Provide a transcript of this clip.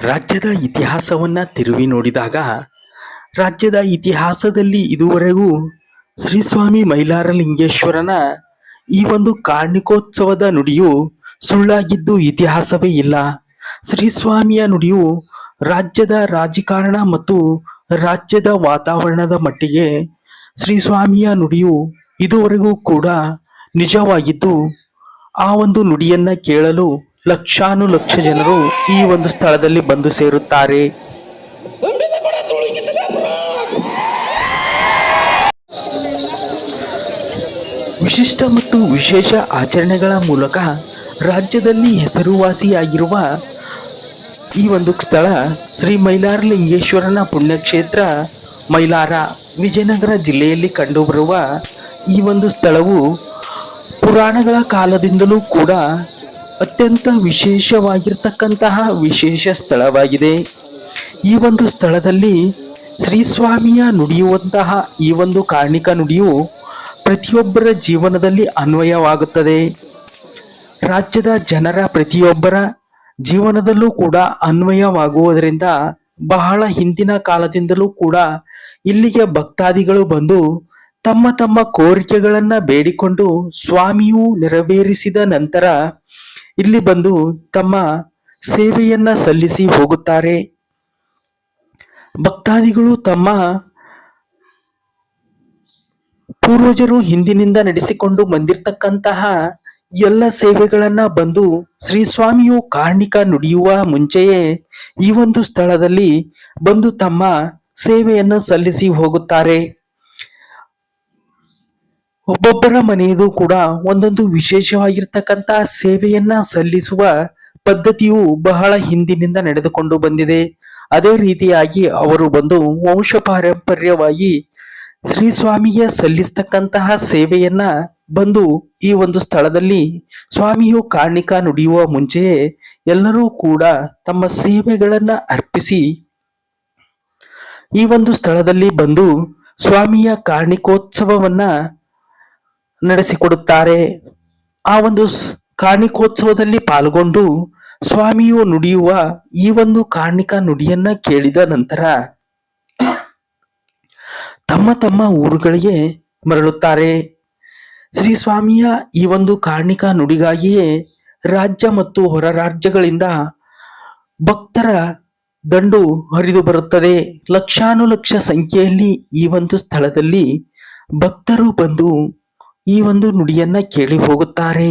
ರಾಜ್ಯದ ಇತಿಹಾಸವನ್ನ ತಿರುವಿ ನೋಡಿದಾಗ ರಾಜ್ಯದ ಇತಿಹಾಸದಲ್ಲಿ ಇದುವರೆಗೂ ಶ್ರೀ ಸ್ವಾಮಿ ಮೈಲಾರಲಿಂಗೇಶ್ವರನ ಈ ಒಂದು ಕಾರ್ಣಿಕೋತ್ಸವದ ನುಡಿಯು ಸುಳ್ಳಾಗಿದ್ದು ಇತಿಹಾಸವೇ ಇಲ್ಲ. ಶ್ರೀ ಸ್ವಾಮಿಯ ನುಡಿಯು ರಾಜ್ಯದ ರಾಜಕಾರಣ ಮತ್ತು ರಾಜ್ಯದ ವಾತಾವರಣದ ಮಟ್ಟಿಗೆ ಶ್ರೀ ಸ್ವಾಮಿಯ ನುಡಿಯು ಇದುವರೆಗೂ ಕೂಡ ನಿಜವಾಗಿದ್ದು, ಆ ಒಂದು ನುಡಿಯನ್ನ ಕೇಳಲು ಲಕ್ಷಾನುಲಕ್ಷ ಜನರು ಈ ಒಂದು ಸ್ಥಳದಲ್ಲಿ ಬಂದು ಸೇರುತ್ತಾರೆ. ವಿಶಿಷ್ಟ ಮತ್ತು ವಿಶೇಷ ಆಚರಣೆಗಳ ಮೂಲಕ ರಾಜ್ಯದಲ್ಲಿ ಹೆಸರುವಾಸಿಯಾಗಿರುವ ಈ ಒಂದು ಸ್ಥಳ ಶ್ರೀ ಮೈಲಾರಲಿಂಗೇಶ್ವರನ ಪುಣ್ಯಕ್ಷೇತ್ರ ಮೈಲಾರ, ವಿಜಯನಗರ ಜಿಲ್ಲೆಯಲ್ಲಿ ಕಂಡುಬರುವ ಈ ಒಂದು ಸ್ಥಳವು ಪುರಾಣಗಳ ಕಾಲದಿಂದಲೂ ಕೂಡ ಅತ್ಯಂತ ವಿಶೇಷವಾಗಿರ್ತಕ್ಕಂತಹ ವಿಶೇಷ ಸ್ಥಳವಾಗಿದೆ. ಈ ಒಂದು ಸ್ಥಳದಲ್ಲಿ ಶ್ರೀ ಸ್ವಾಮಿಯ ನುಡಿಯುವಂತಹ ಈ ಒಂದು ಕಾರ್ಣಿಕ ನುಡಿಯು ಪ್ರತಿಯೊಬ್ಬರ ಜೀವನದಲ್ಲಿ ಅನ್ವಯವಾಗುತ್ತದೆ. ರಾಜ್ಯದ ಜನರ ಪ್ರತಿಯೊಬ್ಬರ ಜೀವನದಲ್ಲೂ ಕೂಡ ಅನ್ವಯವಾಗುವುದರಿಂದ ಬಹಳ ಹಿಂದಿನ ಕಾಲದಿಂದಲೂ ಕೂಡ ಇಲ್ಲಿಗೆ ಭಕ್ತಾದಿಗಳು ಬಂದು ತಮ್ಮ ತಮ್ಮ ಕೋರಿಕೆಗಳನ್ನ ಬೇಡಿಕೊಂಡು ಸ್ವಾಮಿಯು ನೆರವೇರಿಸಿದ ನಂತರ ಇಲ್ಲಿ ಬಂದು ತಮ್ಮ ಸೇವೆಯನ್ನ ಸಲ್ಲಿಸಿ ಹೋಗುತ್ತಾರೆ. ಭಕ್ತಾದಿಗಳು ತಮ್ಮ ಪೂರ್ವಜರು ಹಿಂದಿನಿಂದ ನಡೆಸಿಕೊಂಡು ಬಂದಿರತಕ್ಕಂತಹ ಎಲ್ಲ ಸೇವೆಗಳನ್ನ ಬಂದು ಶ್ರೀ ಸ್ವಾಮಿಯು ಕಾರ್ಣಿಕ ನುಡಿಯುವ ಮುಂಚೆಯೇ ಈ ಒಂದು ಸ್ಥಳದಲ್ಲಿ ಬಂದು ತಮ್ಮ ಸೇವೆಯನ್ನು ಸಲ್ಲಿಸಿ ಹೋಗುತ್ತಾರೆ. ಒಬ್ಬೊಬ್ಬರ ಮನೆಯದು ಕೂಡ ಒಂದೊಂದು ವಿಶೇಷವಾಗಿರ್ತಕ್ಕಂತಹ ಸೇವೆಯನ್ನ ಸಲ್ಲಿಸುವ ಪದ್ಧತಿಯು ಬಹಳ ಹಿಂದಿನಿಂದ ನಡೆದುಕೊಂಡು ಬಂದಿದೆ. ಅದೇ ರೀತಿಯಾಗಿ ಅವರು ಬಂದು ವಂಶ ಪಾರಂಪರ್ಯವಾಗಿ ಶ್ರೀ ಸ್ವಾಮಿಗೆ ಸಲ್ಲಿಸ್ತಕ್ಕಂತಹ ಸೇವೆಯನ್ನ ಬಂದು ಈ ಒಂದು ಸ್ಥಳದಲ್ಲಿ ಸ್ವಾಮಿಯು ಕಾರ್ಣಿಕ ನುಡಿಯುವ ಮುಂಚೆಯೇ ಎಲ್ಲರೂ ಕೂಡ ತಮ್ಮ ಸೇವೆಗಳನ್ನ ಅರ್ಪಿಸಿ ಈ ಒಂದು ಸ್ಥಳದಲ್ಲಿ ಬಂದು ಸ್ವಾಮಿಯ ಕಾರ್ಣಿಕೋತ್ಸವವನ್ನ ನಡೆಸಿಕೊಡುತ್ತಾರೆ. ಆ ಒಂದು ಕಾರ್ಣಿಕೋತ್ಸವದಲ್ಲಿ ಪಾಲ್ಗೊಂಡು ಸ್ವಾಮಿಯು ನುಡಿಯುವ ಈ ಒಂದು ಕಾರ್ಣಿಕ ನುಡಿಯನ್ನ ಕೇಳಿದ ನಂತರ ತಮ್ಮ ತಮ್ಮ ಊರುಗಳಿಗೆ ಮರಳುತ್ತಾರೆ. ಶ್ರೀ ಸ್ವಾಮಿಯ ಈ ಒಂದು ಕಾರ್ಣಿಕ ನುಡಿಗಾಗಿಯೇ ರಾಜ್ಯ ಮತ್ತು ಹೊರ ರಾಜ್ಯಗಳಿಂದ ಭಕ್ತರ ದಂಡು ಹರಿದು ಬರುತ್ತದೆ. ಲಕ್ಷಾನುಲಕ್ಷ ಸಂಖ್ಯೆಯಲ್ಲಿ ಈ ಒಂದು ಸ್ಥಳದಲ್ಲಿ ಭಕ್ತರು ಬಂದು ಈ ಒಂದು ನುಡಿಯನ್ನ ಕೇಳಿ ಹೋಗುತ್ತಾರೆ.